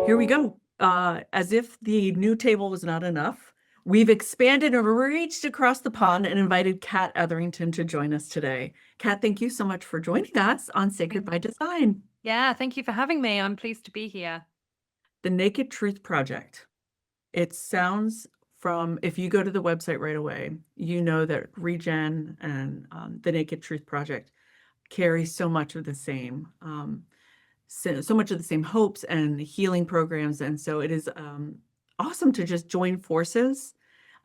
Here we go. As if the new table was not enough, we've expanded and reached across the pond and invited Kat Etherington to join us today. Kat, thank you so much for joining us on Sacred by Design. Yeah, thank you for having me. I'm pleased to be here. The Naked Truth Project. It sounds from, if you go to the website right away, you know that Regen and the Naked Truth Project carry so much of the same so much of the same hopes and healing programs. And so it is awesome to just join forces.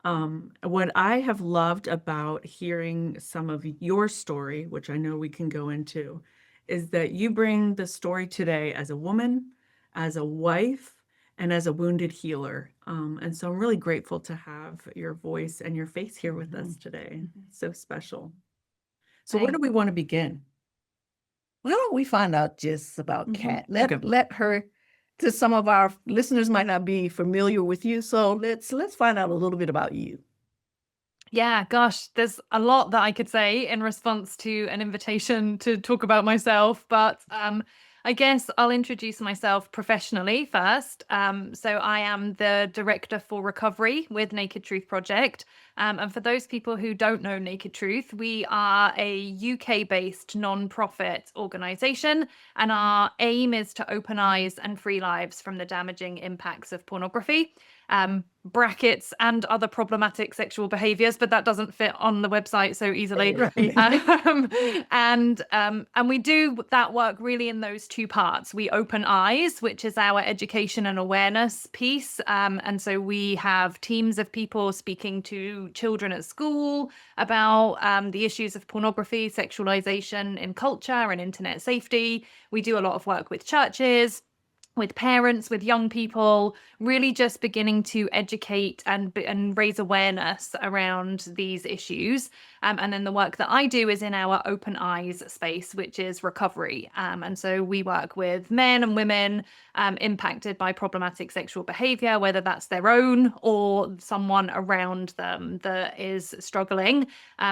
What I have loved about hearing some of your story, which I know we can go into, is that you bring the story today as a woman, as a wife, and as a wounded healer. And so I'm really grateful to have your voice and your face here with us today. It's so special. So where do we want to begin? Why don't we find out just about Kat? Okay. Let her, to some of our listeners might not be familiar with you, so let's find out a little bit about you. Yeah, gosh, there's a lot that I could say in response to an invitation to talk about myself, but I guess I'll introduce myself professionally first. So I am the Director for Recovery with Naked Truth Project. And for those people who don't know Naked Truth, we are a UK-based non-profit organization, and our aim is to open eyes and free lives from the damaging impacts of pornography. Brackets and other problematic sexual behaviors, but that doesn't fit on the website so easily. Right. And we do that work really in those two parts. We open eyes, which is our education and awareness piece. And so we have teams of people speaking to children at school about the issues of pornography, sexualization in culture and internet safety. We do a lot of work with churches, with parents, with young people, really just beginning to educate and raise awareness around these issues. And then the work that I do is in our open eyes space, which is recovery. And so we work with men and women impacted by problematic sexual behavior, whether that's their own or someone around them that is struggling.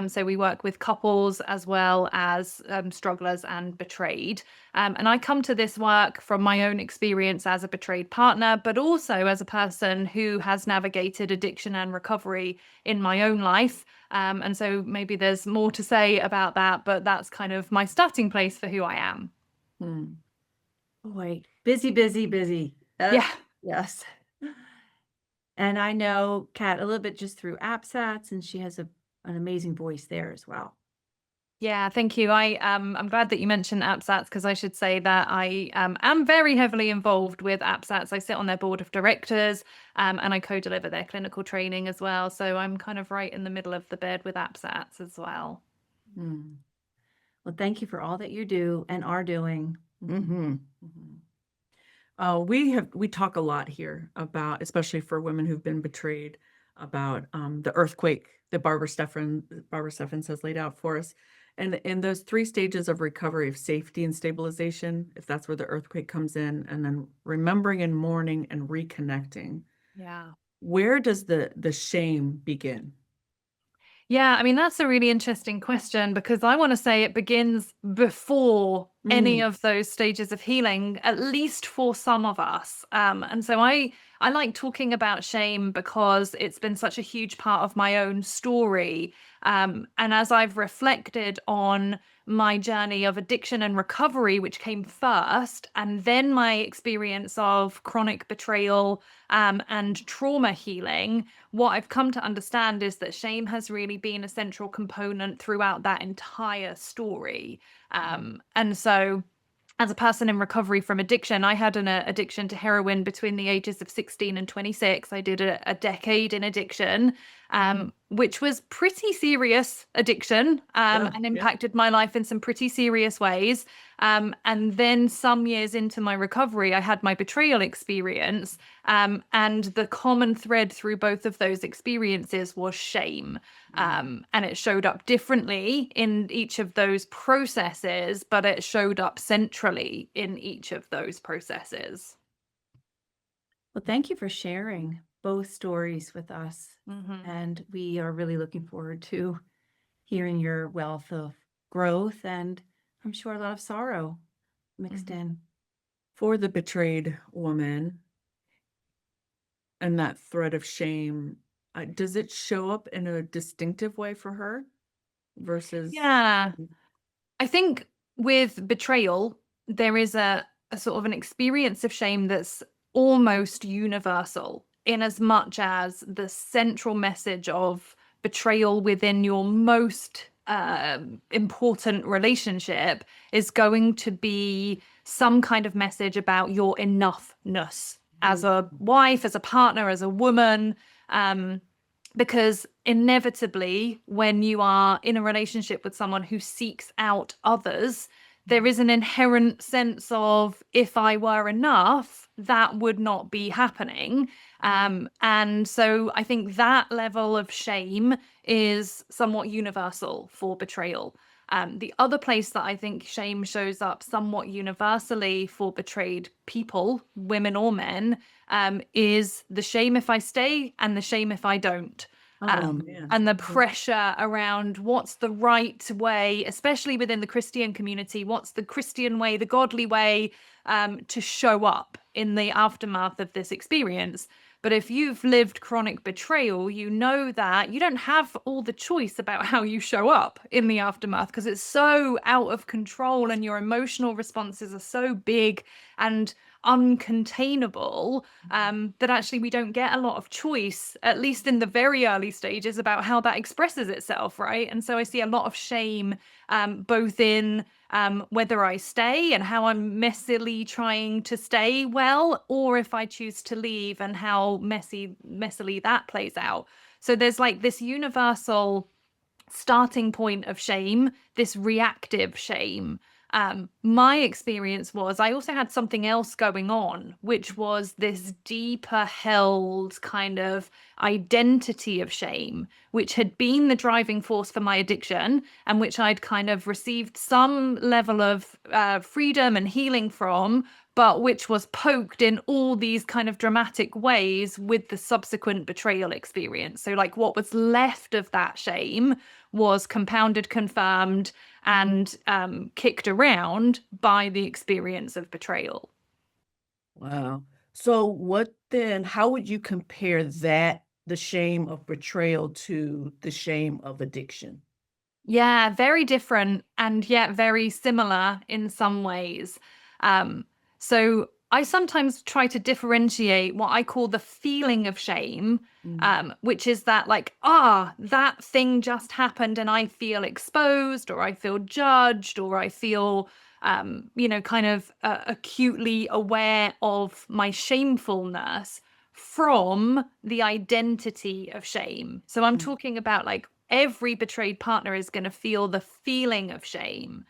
So we work with couples as well as strugglers and betrayed. And I come to this work from my own experience as a betrayed partner, but also as a person who has navigated addiction and recovery in my own life. And so maybe there's more to say about that, but that's kind of my starting place for who I am. Boy, busy. Yeah. Yes. And I know Kat a little bit just through AppSats, and she has an amazing voice there as well. Yeah, thank you. I'm glad that you mentioned AppSats, because I should say that I am very heavily involved with AppSats. I sit on their board of directors, and I co-deliver their clinical training as well. So I'm kind of right in the middle of the bed with AppSats as well. Well, thank you for all that you do and are doing. We talk a lot here about, especially for women who've been betrayed, about the earthquake that Barbara Steffens has laid out for us. And in those 3 stages of recovery, of safety and stabilization, if that's where the earthquake comes in, and then remembering and mourning and reconnecting. Yeah. Where does the shame begin? Yeah, I mean, that's a really interesting question, because I want to say it begins before any of those stages of healing, at least for some of us. And so I like talking about shame because it's been such a huge part of my own story. And as I've reflected on my journey of addiction and recovery, which came first, and then my experience of chronic betrayal and trauma healing, what I've come to understand is that shame has really been a central component throughout that entire story. And so as a person in recovery from addiction, I had an addiction to heroin between the ages of 16 and 26. I did a decade in addiction, which was pretty serious addiction, and impacted my life in some pretty serious ways. And then some years into my recovery, I had my betrayal experience. And the common thread through both of those experiences was shame. And it showed up differently in each of those processes, but it showed up centrally in each of those processes. Well, thank you for sharing both stories with us. And we are really looking forward to hearing your wealth of growth and, I'm sure, a lot of sorrow mixed in. For the betrayed woman, and that thread of shame, does it show up in a distinctive way for her versus? Yeah. I think with betrayal, there is a sort of an experience of shame that's almost universal, in as much as the central message of betrayal within your most important relationship is going to be some kind of message about your enoughness as a wife, as a partner, as a woman. Because inevitably, when you are in a relationship with someone who seeks out others, there is an inherent sense of, if I were enough, that would not be happening. And so I think that level of shame is somewhat universal for betrayal. The other place that I think shame shows up somewhat universally for betrayed people, women or men, is the shame if I stay and the shame if I don't. Oh man. And the pressure around what's the right way, especially within the Christian community, what's the Christian way, the godly way, to show up in the aftermath of this experience. But if you've lived chronic betrayal, you know that you don't have all the choice about how you show up in the aftermath, because it's so out of control and your emotional responses are so big and uncontainable, that actually we don't get a lot of choice, at least in the very early stages, about how that expresses itself, right? And so I see a lot of shame, both in whether I stay and how I'm messily trying to stay well, or if I choose to leave and how messily that plays out. So there's like this universal starting point of shame, this reactive shame. My experience was I also had something else going on, which was this deeper held kind of identity of shame, which had been the driving force for my addiction, and which I'd kind of received some level of freedom and healing from, but which was poked in all these kind of dramatic ways with the subsequent betrayal experience. So like what was left of that shame was compounded, confirmed, and kicked around by the experience of betrayal. Wow. So what then, how would you compare that, the shame of betrayal, to the shame of addiction? Yeah, very different and yet very similar in some ways. So I sometimes try to differentiate what I call the feeling of shame, which is that like, that thing just happened and I feel exposed, or I feel judged, or I feel, kind of acutely aware of my shamefulness from the identity of shame. So I'm talking about like every betrayed partner is going to feel the feeling of shame.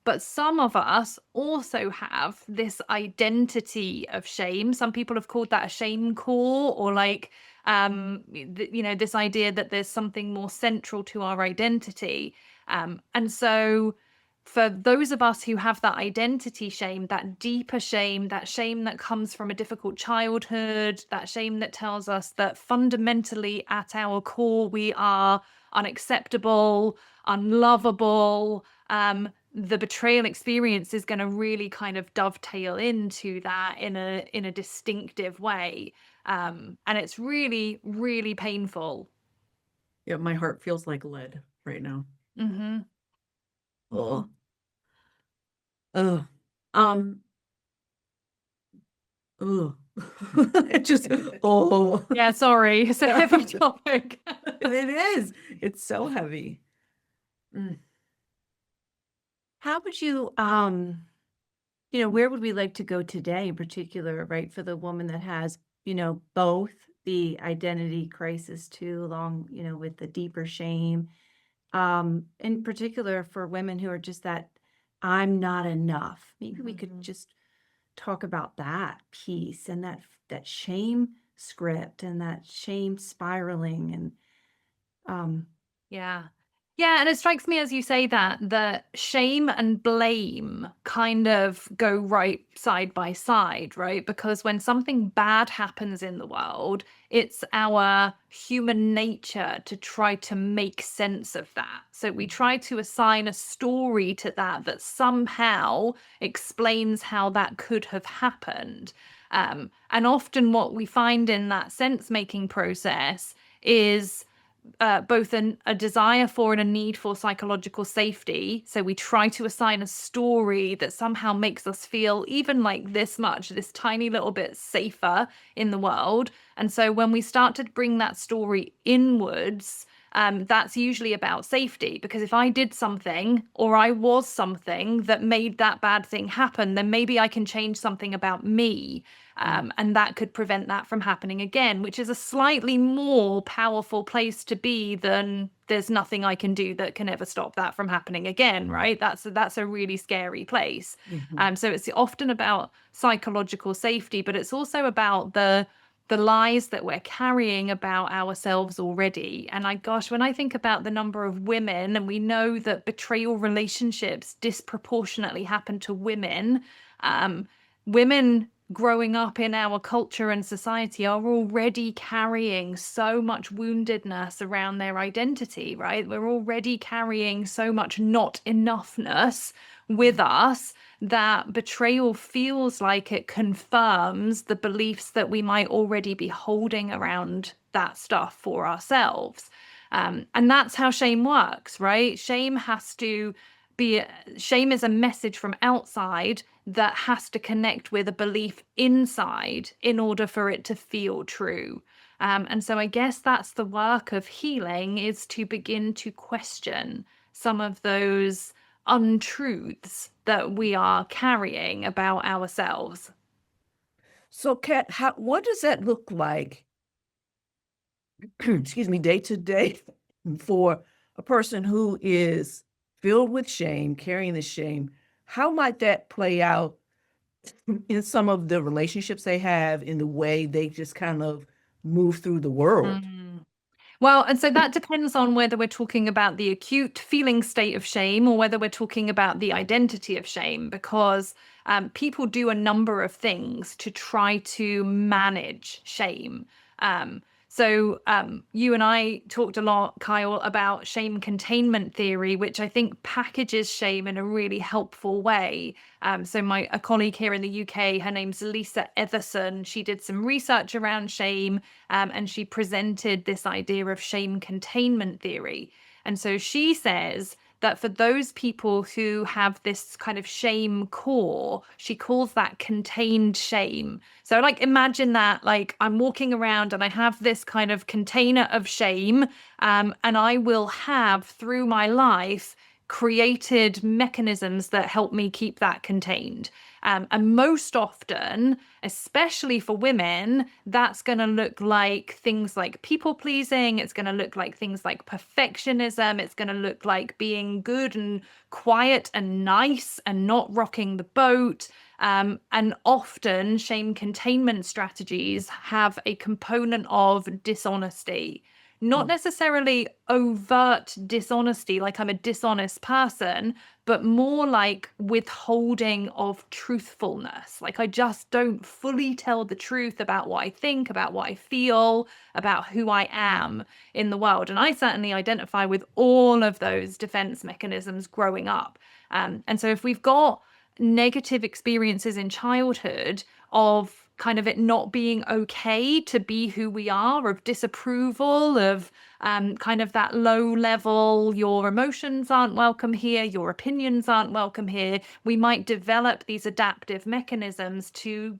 But some of us also have this identity of shame. Some people have called that a shame core, or like, this idea that there's something more central to our identity. And so for those of us who have that identity shame, that deeper shame, that shame that comes from a difficult childhood, that shame that tells us that fundamentally at our core we are unacceptable, unlovable, the betrayal experience is going to really kind of dovetail into that in a distinctive way. And it's really, really painful. Yeah, my heart feels like lead right now. Mm-hmm. Oh. Um. Oh. It just. Oh. Yeah, sorry. It's a heavy topic. It is. It's so heavy. Mm. How would you, where would we like to go today in particular, right? For the woman that has, both the identity crisis too, along, with the deeper shame. In particular for women who are just that, I'm not enough. Maybe we could just talk about that piece and that shame script and that shame spiraling and Yeah. Yeah, and it strikes me as you say that shame and blame kind of go right side by side, right? Because when something bad happens in the world, it's our human nature to try to make sense of that. So we try to assign a story to that somehow explains how that could have happened. And often what we find in that sense-making process is both a desire for and a need for psychological safety. So we try to assign a story that somehow makes us feel even like this tiny little bit safer in the world. And so when we start to bring that story inwards, that's usually about safety. Because if I did something or I was something that made that bad thing happen, then maybe I can change something about me. And that could prevent that from happening again, which is a slightly more powerful place to be than there's nothing I can do that can ever stop that from happening again, right? That's a really scary place. So it's often about psychological safety, but it's also about the lies that we're carrying about ourselves already. And when I think about the number of women, and we know that betrayal relationships disproportionately happen to women, women growing up in our culture and society are already carrying so much woundedness around their identity, right? We're already carrying so much not enoughness with us that betrayal feels like it confirms the beliefs that we might already be holding around that stuff for ourselves. And that's how shame works, right? Shame is a message from outside that has to connect with a belief inside in order for it to feel true. And so I guess that's the work of healing, is to begin to question some of those untruths that we are carrying about ourselves. So, Kat, what does that look like, excuse me, day to day for a person who is filled with shame, carrying the shame? How might that play out in some of the relationships they have, in the way they just kind of move through the world? Well, and so that depends on whether we're talking about the acute feeling state of shame or whether we're talking about the identity of shame, because people do a number of things to try to manage shame. You and I talked a lot, Kyle, about shame containment theory, which I think packages shame in a really helpful way. A colleague here in the UK, her name's Lisa Everson, she did some research around shame, and she presented this idea of shame containment theory. And so she says that for those people who have this kind of shame core, she calls that contained shame. So imagine that I'm walking around and I have this kind of container of shame, and I will have through my life created mechanisms that help me keep that contained. And most often, especially for women, that's going to look like things like people pleasing. It's going to look like things like perfectionism. It's going to look like being good and quiet and nice and not rocking the boat. And often shame containment strategies have a component of dishonesty. Not necessarily overt dishonesty, like I'm a dishonest person, but more like withholding of truthfulness. Like I just don't fully tell the truth about what I think, about what I feel, about who I am in the world. And I certainly identify with all of those defense mechanisms growing up. And so if we've got negative experiences in childhood of kind of it not being okay to be who we are, of disapproval, of kind of that low level, your emotions aren't welcome here, your opinions aren't welcome here, we might develop these adaptive mechanisms to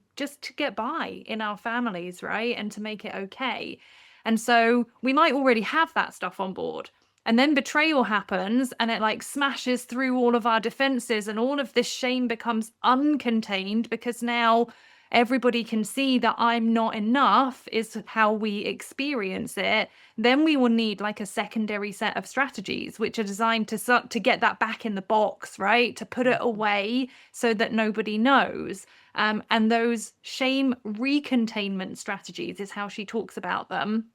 get by in our families, right? And to make it okay. And so we might already have that stuff on board. And then betrayal happens and it smashes through all of our defenses, and all of this shame becomes uncontained because now everybody can see that I'm not enough is how we experience it. Then we will need a secondary set of strategies which are designed to get that back in the box, right? To put it away so that nobody knows. And those shame recontainment strategies is how she talks about them.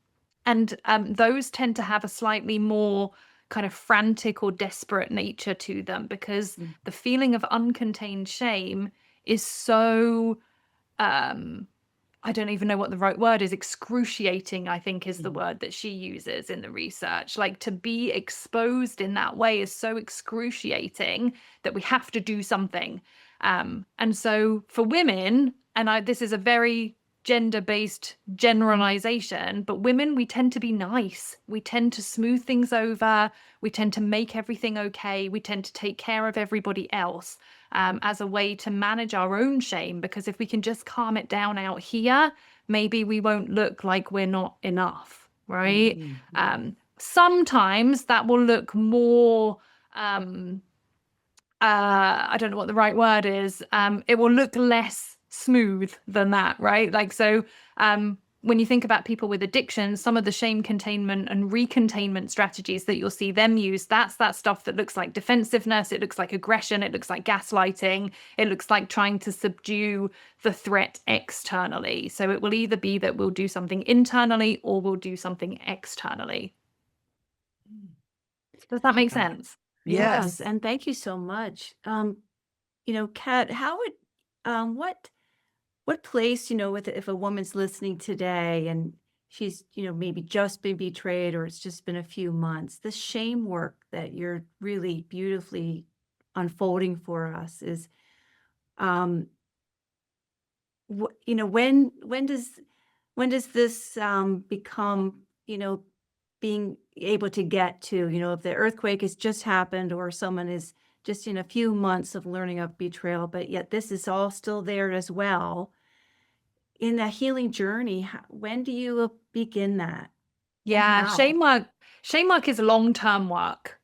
And those tend to have a slightly more kind of frantic or desperate nature to them, because the feeling of uncontained shame is so I don't even know what the right word is. Excruciating, I think, is the word that she uses in the research. Like, to be exposed in that way is so excruciating that we have to do something. And so for women, and this is a very gender-based generalization, but women, we tend to be nice. We tend to smooth things over. We tend to make everything okay. We tend to take care of everybody else. As a way to manage our own shame, because if we can just calm it down out here, maybe we won't look like we're not enough, right? Sometimes that will look more, I don't know what the right word is. It will look less smooth than that, right? Like, so when you think about people with addictions, some of the shame containment and recontainment strategies that you'll see them use, that's that stuff that looks like defensiveness, it looks like aggression, it looks like gaslighting, it looks like trying to subdue the threat externally. So it will either be that we'll do something internally or we'll do something externally. Does that make sense? Yes. And thank you so much. Kat, how would what place, with if a woman's listening today and she's, maybe just been betrayed or it's just been a few months, the shame work that you're really beautifully unfolding for us is, when does this become, being able to get to, if the earthquake has just happened or someone is just in a few months of learning of betrayal, but yet this is all still there as well. In that healing journey, when do you begin that? Yeah, how? shame work is long-term work.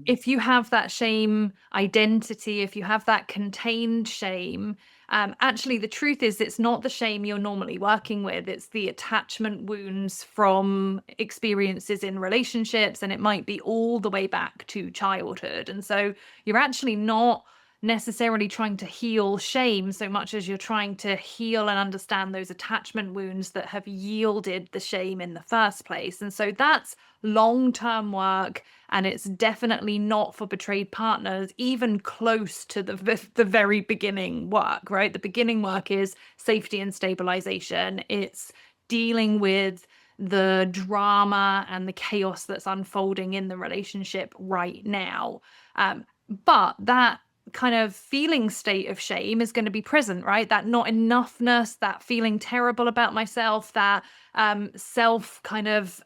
If you have that shame identity, if you have that contained shame, actually the truth is it's not the shame you're normally working with, it's the attachment wounds from experiences in relationships, and it might be all the way back to childhood. And so you're actually not necessarily trying to heal shame so much as you're trying to heal and understand those attachment wounds that have yielded the shame in the first place. And so that's long-term work, and it's definitely not for betrayed partners even close to the very beginning work, right? The beginning work is safety and stabilization. It's dealing with the drama and the chaos that's unfolding in the relationship right now. But that kind of feeling state of shame is going to be present, right? That not enoughness, that feeling terrible about myself, that self kind of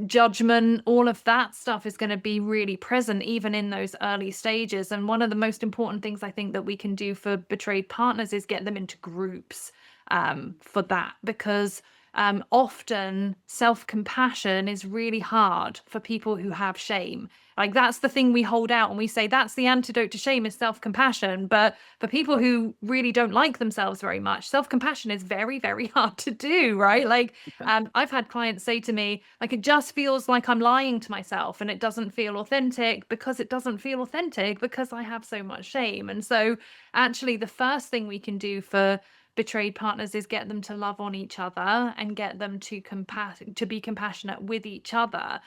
judgment, all of that stuff is going to be really present even in those early stages. And one of the most important things I think that we can do for betrayed partners is get them into groups for that, because often self-compassion is really hard for people who have shame. Like, that's the thing we hold out and we say that's the antidote to shame is self-compassion. But for people who really don't like themselves very much, self-compassion is very, very hard to do, right? Like, I've had clients say to me, like, it just feels like I'm lying to myself and it doesn't feel authentic because it doesn't feel authentic because I have so much shame. And so actually the first thing we can do for betrayed partners is get them to love on each other and get them to be compassionate with each other,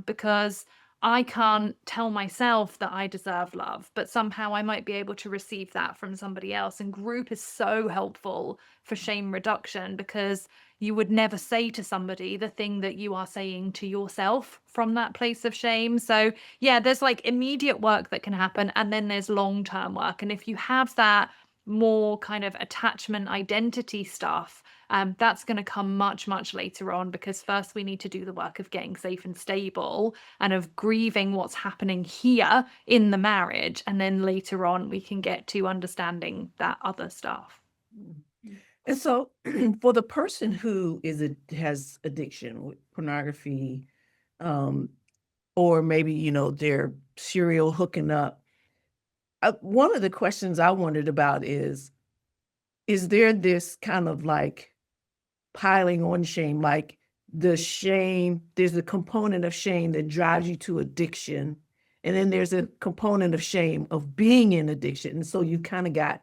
because I can't tell myself that I deserve love, but somehow I might be able to receive that from somebody else. And group is so helpful for shame reduction, because you would never say to somebody the thing that you are saying to yourself from that place of shame. So yeah, there's like immediate work that can happen, and then there's long-term work. And if you have that more kind of attachment identity stuff, that's going to come much, much later on, because first we need to do the work of getting safe and stable and of grieving what's happening here in the marriage. And then later on, we can get to understanding that other stuff. And so for the person who has addiction with pornography, or maybe, they're serial hooking up, one of the questions I wondered about is there this kind of like piling on shame, like the shame, there's a component of shame that drives you to addiction. And then there's a component of shame of being in addiction. And so you kind of got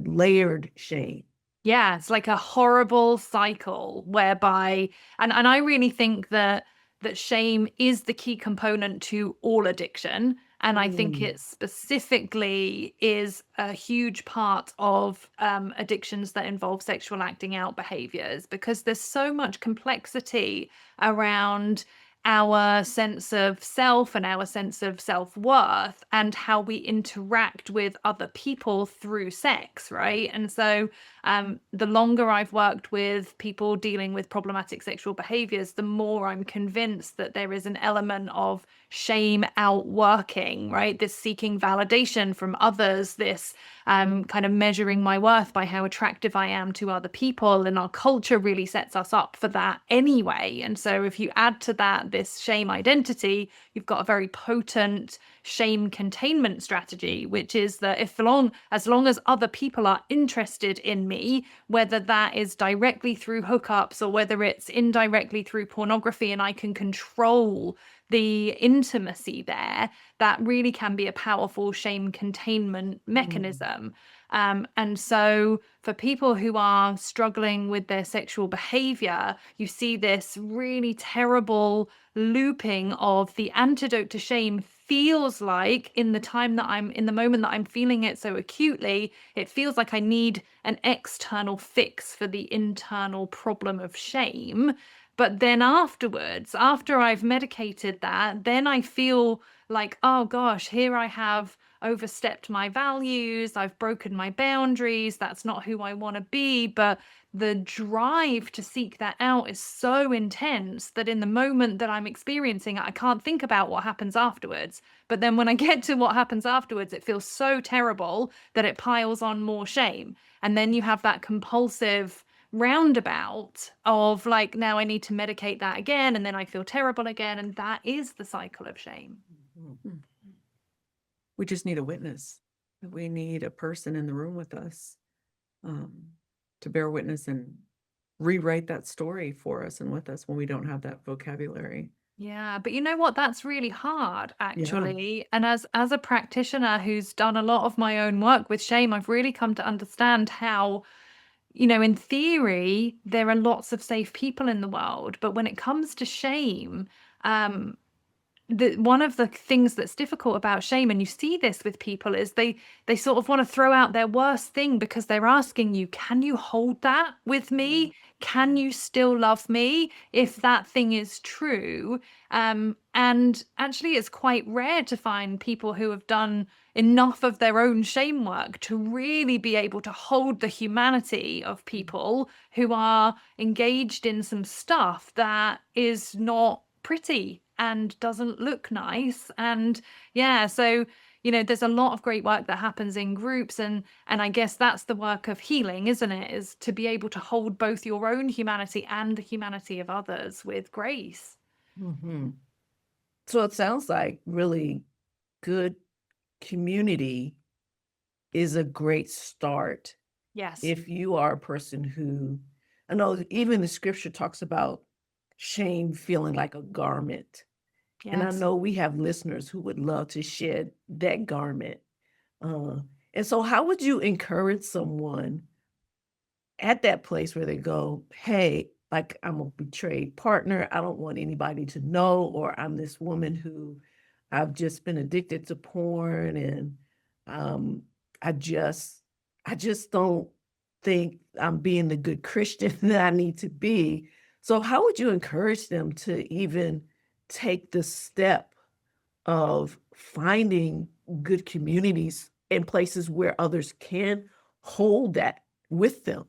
layered shame. Yeah, it's like a horrible cycle whereby, and I really think that that shame is the key component to all addiction. And I think it specifically is a huge part of addictions that involve sexual acting out behaviors, because there's so much complexity around our sense of self and our sense of self-worth and how we interact with other people through sex, right? And so the longer I've worked with people dealing with problematic sexual behaviors, the more I'm convinced that there is an element of shame outworking, right? This seeking validation from others, this kind of measuring my worth by how attractive I am to other people. And our culture really sets us up for that anyway. And so if you add to that this shame identity, you've got a very potent shame containment strategy, which is that as long as other people are interested in me, whether that is directly through hookups or whether it's indirectly through pornography, and I can control the intimacy there, that really can be a powerful shame containment mechanism. And so for people who are struggling with their sexual behavior, you see this really terrible looping of the antidote to shame feels like in the moment that I'm feeling it so acutely, it feels like I need an external fix for the internal problem of shame. But then afterwards, after I've medicated that, then I feel like, oh gosh, here I have overstepped my values, I've broken my boundaries, that's not who I want to be. But the drive to seek that out is so intense that in the moment that I'm experiencing it, I can't think about what happens afterwards. But then when I get to what happens afterwards, it feels so terrible that it piles on more shame. And then you have that compulsive roundabout of like, now I need to medicate that again, and then I feel terrible again. And that is the cycle of shame. We just need a witness. We need a person in the room with us to bear witness and rewrite that story for us and with us when we don't have that vocabulary. Yeah, but you know what? That's really hard, actually. And as a practitioner who's done a lot of my own work with shame, I've really come to understand how, in theory, there are lots of safe people in the world, but when it comes to shame, one of the things that's difficult about shame, and you see this with people, is they sort of want to throw out their worst thing because they're asking you, can you hold that with me? Can you still love me if that thing is true? And actually, it's quite rare to find people who have done enough of their own shame work to really be able to hold the humanity of people who are engaged in some stuff that is not pretty and doesn't look nice. And yeah, so there's a lot of great work that happens in groups, and I guess that's the work of healing, isn't it? Is to be able to hold both your own humanity and the humanity of others with grace. So it sounds like really good community is a great start. Yes. If you are a person who, I know even the scripture talks about shame feeling like a garment. Yes. And I know we have listeners who would love to shed that garment. And so how would you encourage someone at that place where they go, hey, like I'm a betrayed partner, I don't want anybody to know, or I'm this woman who I've just been addicted to porn, and I just don't think I'm being the good Christian that I need to be. So how would you encourage them to even take the step of finding good communities and places where others can hold that with them?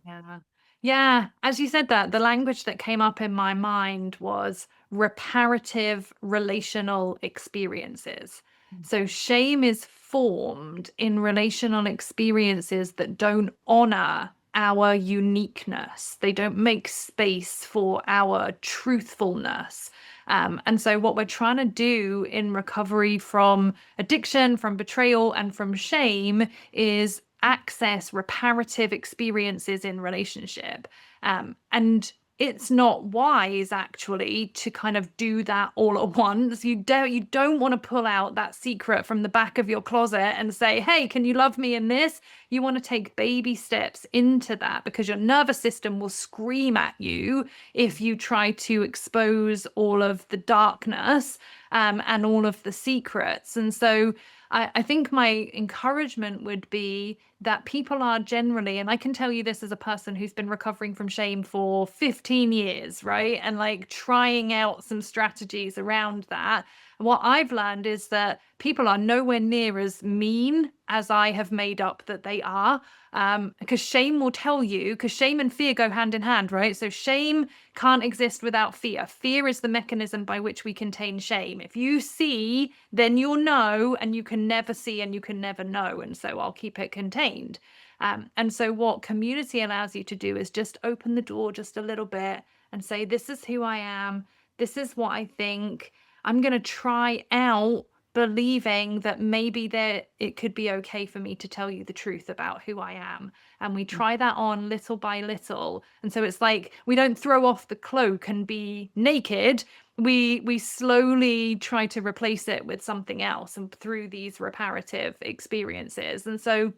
Yeah. As you said that, the language that came up in my mind was reparative relational experiences. So shame is formed in relational experiences that don't honor our uniqueness. They don't make space for our truthfulness. And so what we're trying to do in recovery from addiction, from betrayal, and from shame is access reparative experiences in relationship. And it's not wise actually to kind of do that all at once. You don't want to pull out that secret from the back of your closet and say, hey, can you love me in this? You want to take baby steps into that, because your nervous system will scream at you if you try to expose all of the darkness and all of the secrets. And so I think my encouragement would be that people are generally, and I can tell you this as a person who's been recovering from shame for 15 years, right? And like trying out some strategies around that. What I've learned is that people are nowhere near as mean as I have made up that they are. Because shame will tell you, because shame and fear go hand in hand, right? So shame can't exist without fear. Fear is the mechanism by which we contain shame. If you see, then you'll know, and you can never see and you can never know. And so I'll keep it contained. And so what community allows you to do is just open the door just a little bit and say, this is who I am. This is what I think. I'm going to try out believing that maybe it could be okay for me to tell you the truth about who I am. And we try that on little by little. And so it's like we don't throw off the cloak and be naked. We slowly try to replace it with something else, and through these reparative experiences. And so,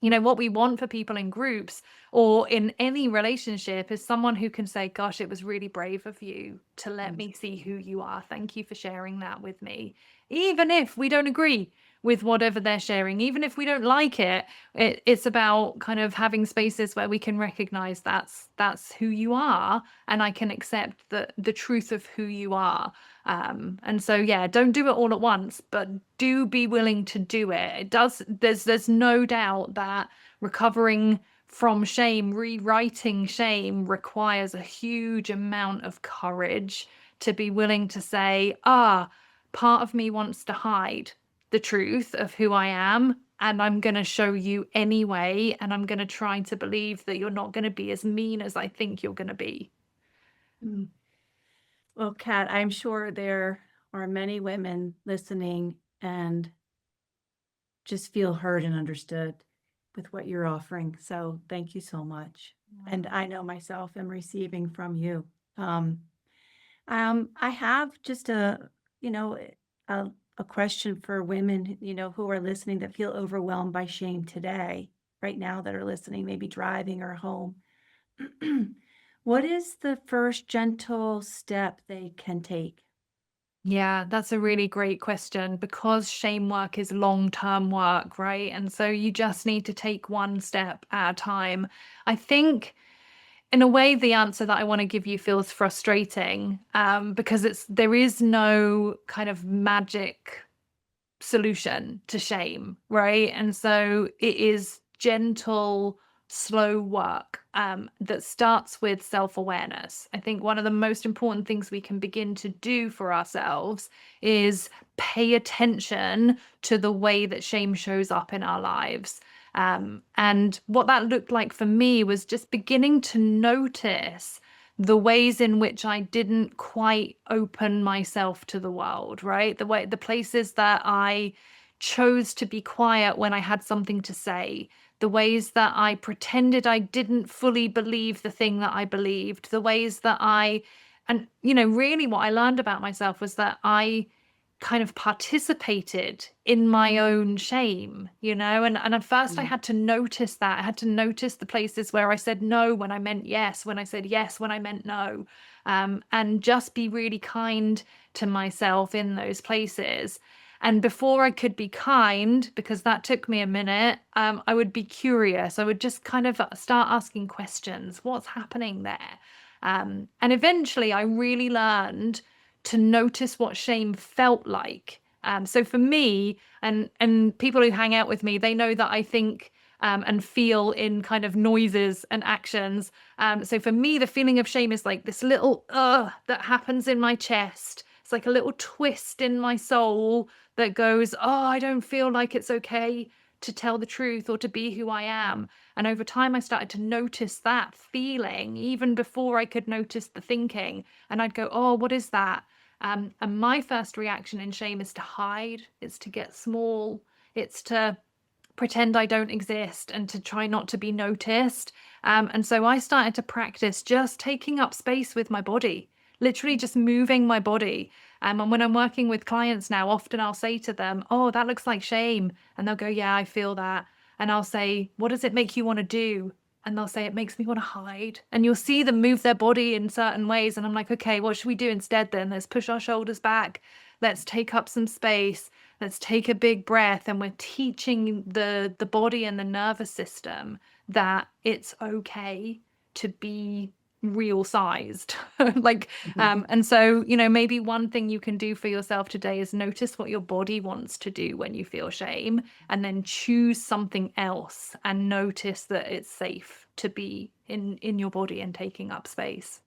you know, what we want for people in groups or in any relationship is someone who can say, gosh, it was really brave of you to let me see who you are. Thank you for sharing that with me. Even if we don't agree with whatever they're sharing, even if we don't like it, it's about kind of having spaces where we can recognize that's who you are, and I can accept the truth of who you are. And so, yeah, don't do it all at once, but do be willing to do it. There's no doubt that recovering from shame, rewriting shame, requires a huge amount of courage to be willing to say, part of me wants to hide the truth of who I am, and I'm going to show you anyway, and I'm going to try to believe that you're not going to be as mean as I think you're going to be. Well, Kat, I'm sure there are many women listening and just feel heard and understood with what you're offering. So thank you so much. And I know myself am receiving from you. I have just a question for women, who are listening that feel overwhelmed by shame today, right now, that are listening, maybe driving or home. What is the first gentle step they can take? Yeah, that's a really great question, because shame work is long-term work, right? And so you just need to take one step at a time. I think in a way, the answer that I want to give you feels frustrating, because there is no kind of magic solution to shame, right? And so it is gentle, slow work that starts with self-awareness. I think one of the most important things we can begin to do for ourselves is pay attention to the way that shame shows up in our lives. And what that looked like for me was just beginning to notice the ways in which I didn't quite open myself to the world, right? The places that I chose to be quiet when I had something to say, the ways that I pretended I didn't fully believe the thing that I believed, the ways that really what I learned about myself was that I kind of participated in my own shame, and at first I had to notice that. I had to notice the places where I said no when I meant yes, when I said yes when I meant no, and just be really kind to myself in those places. And before I could be kind, because that took me a minute, I would be curious. I would just kind of start asking questions. What's happening there? And eventually I really learned to notice what shame felt like. So for me, and people who hang out with me, they know that I think and feel in kind of noises and actions. So for me, the feeling of shame is like this little that happens in my chest. It's like a little twist in my soul that goes, I don't feel like it's okay to tell the truth or to be who I am. And over time, I started to notice that feeling even before I could notice the thinking. And I'd go, what is that? And my first reaction in shame is to hide. It's to get small. It's to pretend I don't exist and to try not to be noticed. And so I started to practice just taking up space with my body, literally just moving my body. And when I'm working with clients now, often I'll say to them, oh, that looks like shame. And they'll go, yeah, I feel that. And I'll say, what does it make you want to do? And they'll say, it makes me want to hide. And you'll see them move their body in certain ways. And I'm like, okay, what should we do instead then? Let's push our shoulders back. Let's take up some space. Let's take a big breath. And we're teaching the body and the nervous system that it's okay to be real sized. Like, and so, you know, maybe one thing you can do for yourself today is notice what your body wants to do when you feel shame, and then choose something else and notice that it's safe to be in your body and taking up space.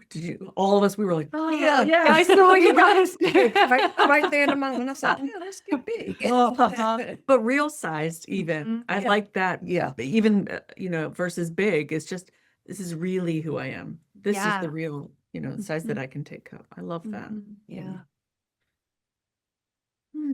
Did you? All of us, we were like, Oh, yeah. I saw you guys do. right there in the moment. I thought, yeah, let's get big. but real sized even. I Yeah. like that. Yeah. Even, you know, versus big. It's just, this is really who I am. This is Yeah. the real, you know, size that I can take up. I love that. Yeah.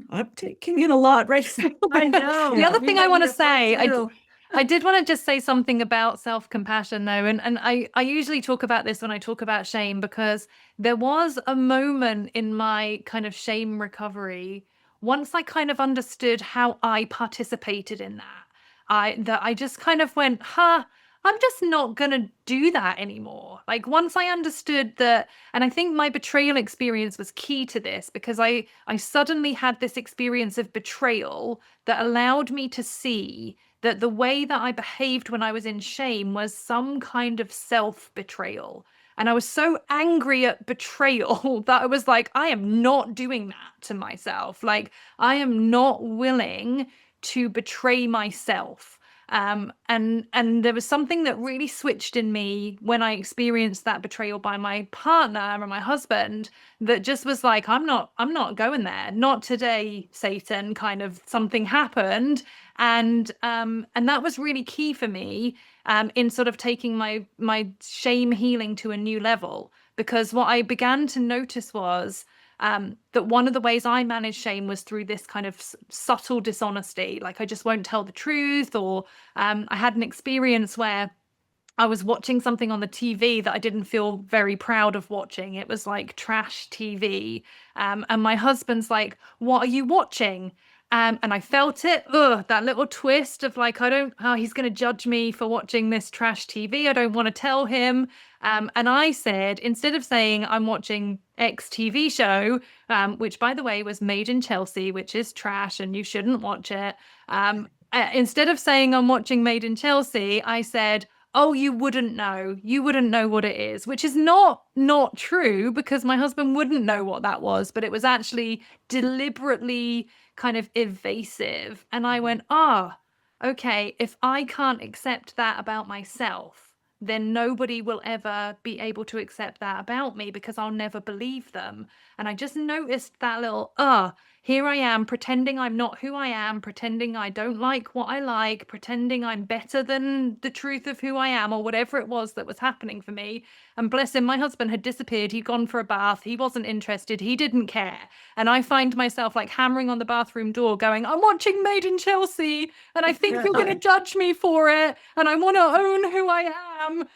I'm taking in a lot right now. I know. The other We thing I might want to need a part say, two. I did want to just say something about self-compassion though, and I usually talk about this when I talk about shame, because there was a moment in my kind of shame recovery once I kind of understood how I participated in that I just kind of went, I'm just not gonna do that anymore. Like once I understood that, and I think my betrayal experience was key to this, because I suddenly had this experience of betrayal that allowed me to see that the way that I behaved when I was in shame was some kind of self-betrayal. And I was so angry at betrayal that I was like, I am not doing that to myself. Like, I am not willing to betray myself. And there was something that really switched in me when I experienced that betrayal by my partner and my husband, that just was like, I'm not going there. Not today, Satan. Kind of something happened. And that was really key for me in sort of taking my shame healing to a new level, because what I began to notice was that one of the ways I manage shame was through this kind of subtle dishonesty. Like I just won't tell the truth, or I had an experience where I was watching something on the TV that I didn't feel very proud of watching. It was like trash TV. And my husband's like, what are you watching? And I felt it, that little twist of like, he's going to judge me for watching this trash TV. I don't want to tell him. And I said, instead of saying I'm watching X TV show, which by the way was made in Chelsea, which is trash and you shouldn't watch it. Instead of saying I'm watching Made in Chelsea, I said, oh, you wouldn't know what it is, which is not true, because my husband wouldn't know what that was, but it was actually deliberately kind of evasive. And I went, okay, if I can't accept that about myself, then nobody will ever be able to accept that about me, because I'll never believe them. And I just noticed that little, here I am pretending I'm not who I am, pretending I don't like what I like, pretending I'm better than the truth of who I am, or whatever it was that was happening for me. And bless him, my husband had disappeared. He'd gone for a bath. He wasn't interested. He didn't care. And I find myself like hammering on the bathroom door going, I'm watching Made in Chelsea and I think you're going to judge me for it. And I want to own who I am.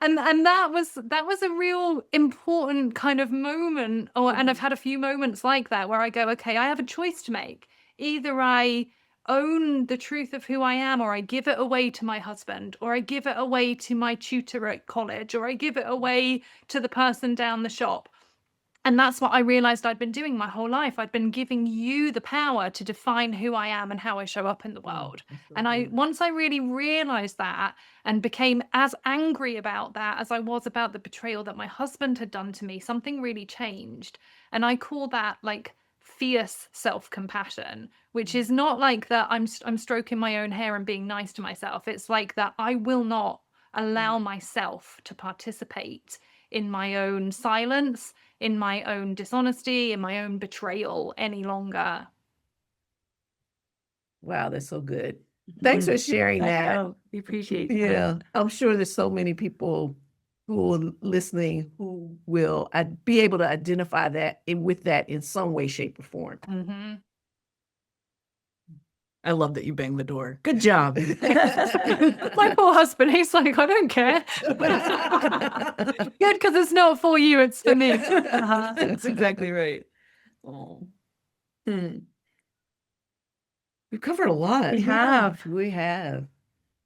And that was a real important kind of moment. And I've had a few moments like that where I go, okay, I have a choice to make. Either I own the truth of who I am, or I give it away to my husband, or I give it away to my tutor at college, or I give it away to the person down the shop. And that's what I realized I'd been doing my whole life. I'd been giving you the power to define who I am and how I show up in the world. And once I really realized that and became as angry about that as I was about the betrayal that my husband had done to me, something really changed. And I call that like fierce self-compassion, which is not like that I'm stroking my own hair and being nice to myself. It's like that I will not allow myself to participate in my own silence, in my own dishonesty, in my own betrayal any longer. Wow, that's so good. Thanks for sharing that. We appreciate that. Yeah, I'm sure there's so many people who are listening who will be able to identify that with that in some way, shape, or form. I love that you banged the door. Good job. My poor husband, he's like, I don't care. Good, because it's not for you, it's for me. That's exactly right. Oh. Hmm. We've covered a lot. We Yeah. have. We have.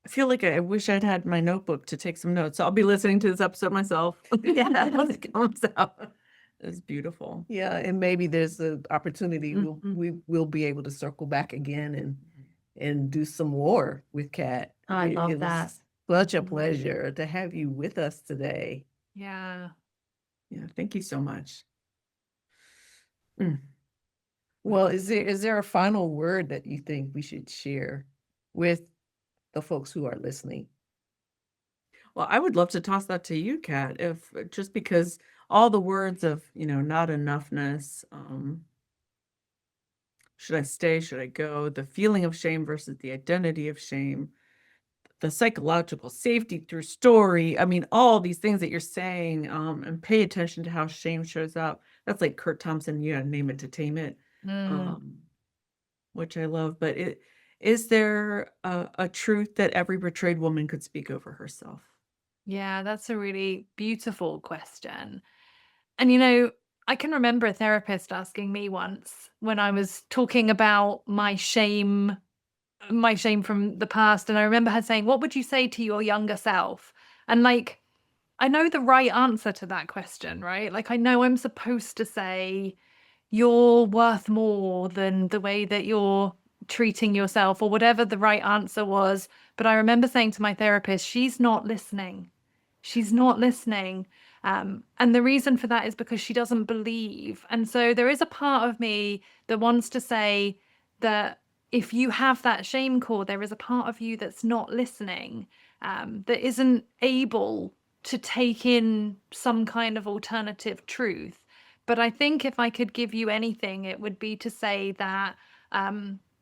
I feel like I wish I'd had my notebook to take some notes. I'll be listening to this episode myself. Yeah. Once it comes out. It's beautiful. Yeah, and maybe there's an opportunity Mhm. we will be able to circle back again and do some more with Kat. I It love was that. Such a Mhm. pleasure to have you with us today. Yeah. Yeah, thank you so much. Mm. Well, is there a final word that you think we should share with the folks who are listening? Well, I would love to toss that to you, Kat, if just because all the words of, not enoughness, should I stay, should I go, the feeling of shame versus the identity of shame, the psychological safety through story. I mean, all these things that you're saying, and pay attention to how shame shows up. That's like Kurt Thompson, you gotta name it to tame it, which I love. But is there a truth that every betrayed woman could speak over herself? Yeah, that's a really beautiful question. And I can remember a therapist asking me once when I was talking about my shame from the past. And I remember her saying, what would you say to your younger self? And like, I know the right answer to that question, right? Like, I know I'm supposed to say, you're worth more than the way that you're treating yourself, or whatever the right answer was. But I remember saying to my therapist, she's not listening. She's not listening. And the reason for that is because she doesn't believe. And so there is a part of me that wants to say that if you have that shame core, there is a part of you that's not listening, that isn't able to take in some kind of alternative truth. But I think if I could give you anything, it would be to say that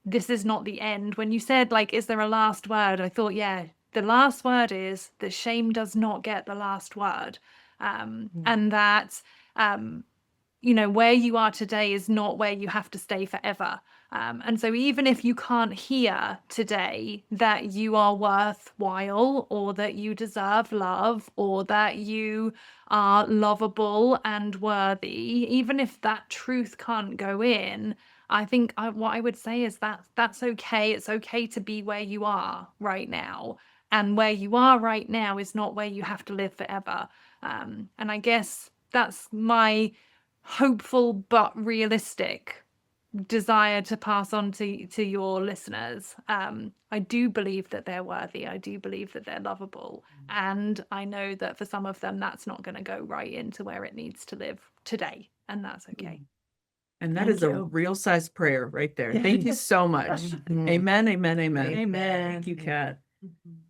this is not the end. When you said, like, is there a last word? I thought, yeah, the last word is that shame does not get the last word. And that, where you are today is not where you have to stay forever. And so even if you can't hear today that you are worthwhile, or that you deserve love, or that you are lovable and worthy, even if that truth can't go in, I think what I would say is that that's okay. It's okay to be where you are right now. And where you are right now is not where you have to live forever. And I guess that's my hopeful but realistic desire to pass on to your listeners. I do believe that they're worthy. I do believe that they're lovable. And I know that for some of them, that's not going to go right into where it needs to live today. And that's okay. And that Thank is a you. real size prayer right there. Thank you so much. Amen, amen, amen. Amen. Thank you, Kat.